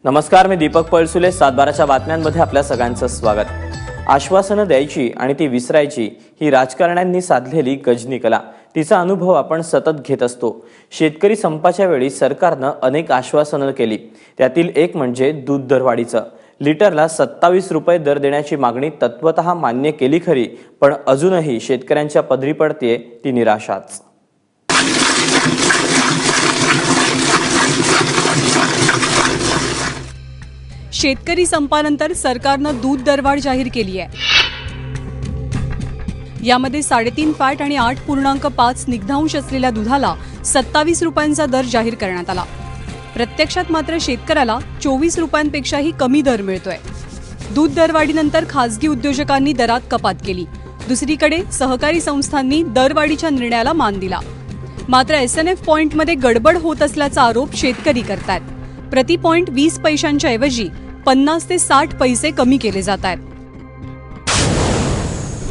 नमस्कार, मी दीपक पळसुले. 7/12च्या बातम्यांमध्ये आपल्या सगळ्यांचं स्वागत. आश्वासनं द्यायची आणि ती विसरायची ही राजकारण्यांनी साधलेली गजनी कला. तिचा अनुभव आपण सतत घेत असतो. शेतकरी संपाच्या वेळी सरकारनं अनेक आश्वासनं केली. त्यातील एक म्हणजे दूध दरवाढीचं. लिटरला 27 रुपये दर देण्याची मागणी तत्वतः मान्य केली खरी, पण अजूनही शेतकऱ्यांच्या पदरी पडतेय ती निराशाच. शेतकरी संपानंतर सरकारनं दूध दरवाढ जाहीर केली आहे. यामध्ये 3.5 फॅट आणि 8.5 स्निग्धांश असलेल्या दुधाला 27 रुपयांचा दर जाहीर करण्यात आला. प्रत्यक्षात मात्र शेतकऱ्याला 24 रुपयांपेक्षाही कमी दर मिळतोय. दूध दरवाढीनंतर खासगी उद्योजकांनी दरात कपात केली. दुसरीकडे सहकारी संस्थांनी दरवाढीच्या निर्णयाला मान दिला. मात्र SNF पॉइंटमध्ये गडबड होत असल्याचा आरोप शेतकरी करतात. प्रति पॉइंट 20 पैशांच्या ऐवजी 50 ते 60 पैसे कमी केले जात आहेत.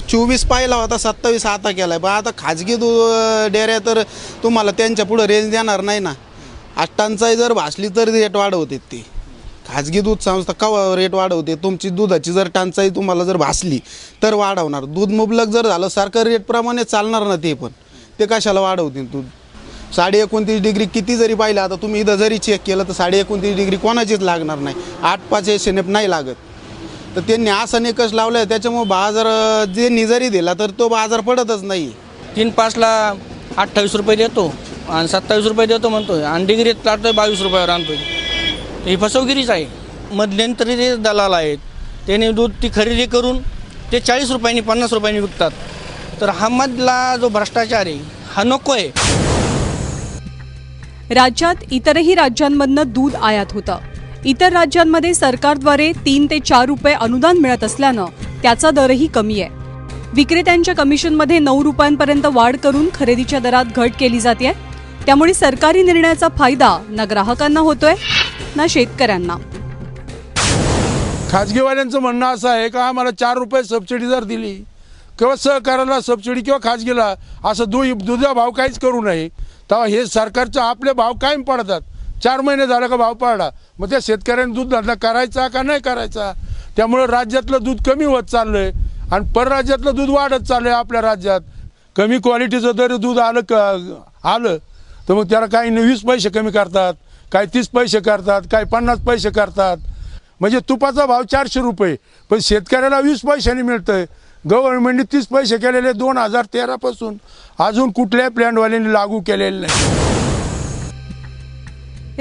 24 पाहिला होता, 27 आता केलाय. पण आता खाजगी डेऱ्या तर तुम्हाला त्यांच्या पुढे रेंज देणार नाही ना. 8 टंचाई जर भासली तर रेट वाढवते. ती खाजगी दूध संस्था केव्हा रेट वाढवते? तुमची दुधाची जर टंचाई तुम्हाला जर भासली तर वाढवणार. दूध मुबलक जर झालं सरकारी रेटप्रमाणे चालणार ना. ते कशाला वाढवतील? दूध 29.5 डिग्री किती जरी पाहिलं, आता तुम्ही इथं जरी चेक केलं तर 29.5 डिग्री कोणाचीच लागणार नाही. 8.5 SNF नाही लागत. तर त्यांनी असा निकष लावला आहे, त्याच्यामुळे बाजार जे जरी दिला तर तो बाजार पडतच नाही. 3.5ला 28 रुपये देतो आणि 27 रुपये देतो म्हणतो आणि डिग्रीत काढतोय 22 रुपयावर आणतोय. ही फसवगिरीच आहे. मध्यंतरी जे दलाल आहेत त्यांनी दूध ती खरेदी करून ते 40 रुपयांनी 50 रुपयांनी विकतात. तर हा मधला जो भ्रष्टाचार आहे हा नको आहे. राज्यात इतरही राज्यांमधनं दूध आयात होतं. इतर राज्यांमध्ये सरकारद्वारे 3 ते 4 रुपये अनुदान मिळत असल्यानं त्याचा दरही कमी आहे. विक्रेत्यांच्या कमिशनमध्ये 9 रुपयांपर्यंत वाढ करून खरेदीच्या दरात घट केली जाते. त्यामुळे सरकारी निर्णयाचा फायदा ना ग्राहकांना होतोय ना शेतकऱ्यांना. खाजगीवाल्यांचं म्हणणं असं आहे का आम्हाला 4 रुपये सबसिडी जर दिली किंवा सहकार्याला सबसिडी किंवा खाजगीला असं दुधा भाव काहीच करू नये, तेव्हा हे सरकारचे आपले भाव कायम पडतात. 4 महिने झाले का भाव पडला, मग त्या शेतकऱ्यांनी दूध धंदा करायचा का नाही करायचा? त्यामुळे राज्यातलं दूध कमी होत चाललंय आणि परराज्यातलं दूध वाढत चाललंय. आपल्या राज्यात कमी क्वालिटीचं जरी दूध आलं तर मग त्याला काही 20 पैसे कमी करतात, काही 30 पैसे करतात, काही 50 पैसे करतात. म्हणजे तुपाचा भाव 400 रुपये, पण शेतकऱ्याला 20 पैशांनी मिळतंय. गव्हर्नमेंटने 30 पैसे केलेले 2013 पासून अजून कुठल्याही प्लॅनवाल्यांनी लागू केलेले नाही.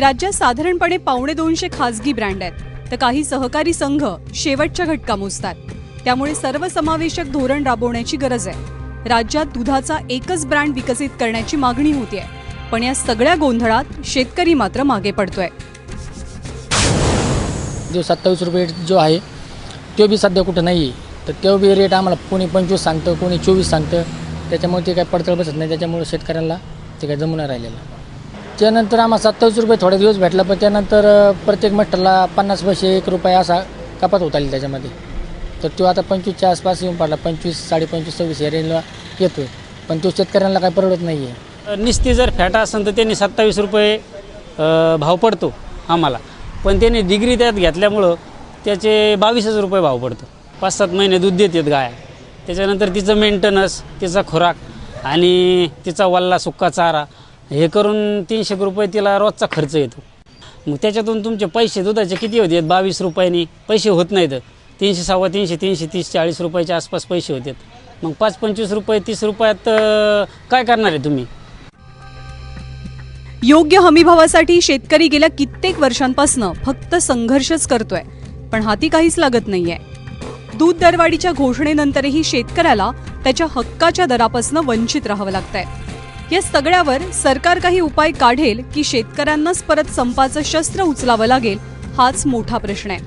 राज्यात साधारणपणे 250 खासगी ब्रँड आहेत, तर काही सहकारी संघ शेवटच्या घटका मोजतात. त्यामुळे सर्वसमावेशक धोरण राबवण्याची गरज आहे. राज्यात दुधाचा एकच ब्रँड विकसित करण्याची मागणी होतीये, पण या सगळ्या गोंधळात शेतकरी मात्र मागे पडतोय. जो 27 रुपये जो आहे तो बी सध्या कुठं नाही आहे. तर तो बी रेट आम्हाला कोणी 25 सांगतं, कोणी 24 सांगतं. त्याच्यामुळे ते काही पडतळ बसत नाही. त्याच्यामुळे शेतकऱ्यांना ते काही जमून राहिलेलं. त्यानंतर आम्हाला 27 रुपये थोडे दिवस भेटला, पण त्यानंतर प्रत्येक मटरला 50 पैसे 1 रुपया असा कपात होत आली त्याच्यामध्ये. तर तो आता 25च्या आसपास येऊन पडला. 25, 25.5, 26 या रेंजला येतो आहे. पण तो शेतकऱ्यांना काही परवडत नाही आहे. निस्ती जर फॅटा असेल तर त्यांनी 27 रुपये भाव पडतो आम्हाला. पण त्यांनी डिग्री त्यात घेतल्यामुळं त्याचे 22 रुपये भाव पडतो. 5-7 महिने दूध देतात गाया. त्याच्यानंतर तिचं मेंटेनन्स, तिचा खुराक आणि तिचा वल्ला सुक्का चारा हे करून 300 रुपये तिला रोजचा खर्च येतो. मग त्याच्यातून तुमचे पैसे दुधाचे किती होते? 22 रुपयांनी पैसे होत नाहीत. 300, 350, 330, 40 रुपयाच्या आसपास पैसे होतात. मग 5-25 रुपये 30 रुपयात काय करणार आहे तुम्ही? योग्य हमीभावासाठी शेतकरी गेल्या कित्येक वर्षांपासून फक्त संघर्षच करतोय, पण हाती काहीच लागत नाहीये. दूध दरवाढीच्या घोषणेनंतरही शेतकऱ्याला त्याच्या हक्काच्या दरापासून वंचित राहावं लागतंय. या सगळ्यावर सरकार काही उपाय काढेल की शेतकऱ्यांनाच परत संपाचं शस्त्र उचलावं लागेल, हाच मोठा प्रश्न आहे.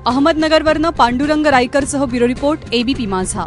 अहमदनगरवरनं पांडुरंग रायकरसह ब्युरो रिपोर्ट, ABP माझा.